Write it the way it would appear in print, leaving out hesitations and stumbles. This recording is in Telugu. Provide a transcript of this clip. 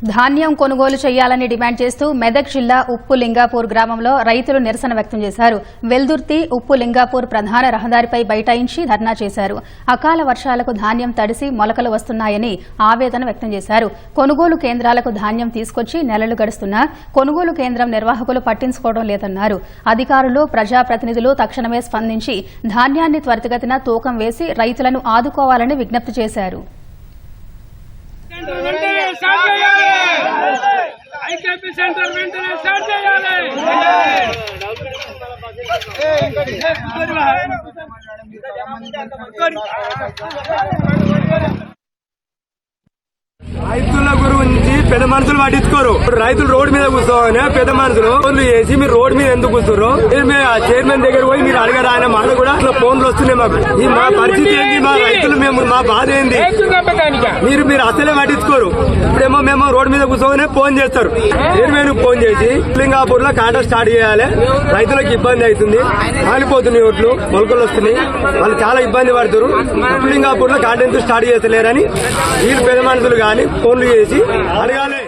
ధాన్యం కొనుగోలు చేయాలని డిమాండ్ చేస్తూ మెదక్ జిల్లా ఉప్పు లింగాపూర్ గ్రామంలో రైతులు నిరసన వ్యక్తం చేశారు. వెల్దుర్తి ఉప్పు లింగాపూర్ ప్రధాన రహదారిపై బైఠాయించి ధర్నా చేశారు. అకాల వర్షాలకు ధాన్యం తడిసి మొలకలు వస్తున్నాయని ఆవేదన వ్యక్తం చేశారు. కొనుగోలు కేంద్రాలకు ధాన్యం తీసుకొచ్చి నెలలు గడుస్తున్నా కొనుగోలు కేంద్రం నిర్వాహకులు పట్టించుకోవడం లేదన్నారు. అధికారులు ప్రజాప్రతినిధులు తక్షణమే స్పందించి ధాన్యాన్ని త్వరితగతిన తూకం వేసి రైతులను ఆదుకోవాలని విజ్ఞప్తి చేశారు. ఐకేపీ సెంటర్ వెంటనే స్టార్ట్ చేయాలి. రైతుల గురించి పెద్ద మనుషులు పట్టించుకోరు. రైతులు రోడ్డు మీద కూర్చోని పెద్ద మనుషులు ఫోన్లు చేసి మీరు రోడ్డు మీద ఎందుకు కూర్చున్నారు, ఆ చైర్మన్ దగ్గర పోయి మీరు అడగరా ఆయన మాట కూడా అట్లా ఫోన్లు వస్తున్నాయి. మాకు మా పరిస్థితి ఏంది, మా రైతులు మా బాధ ఏంది, మీరు అసలే పట్టించుకోరు. ఇప్పుడేమో మేము రోడ్డు మీద కూర్చోని ఫోన్ చేస్తారు. చైర్మన్ ఫోన్ చేసి లింగాపూర్ లో కాంటాక్ట్ స్టార్ట్ చేయాలి, రైతులకు ఇబ్బంది అవుతుంది, కాలిపోతున్నాయి ఓట్లు, మొలకలు వస్తున్నాయి, వాళ్ళు చాలా ఇబ్బంది పడుతారు. లింగాపూర్ లో కాంటాక్ట్ స్టార్ట్ చేస్తలేరని వీళ్ళు పెద్ద మనుషులు గాని ఫోన్లు చేసి అడగాలి.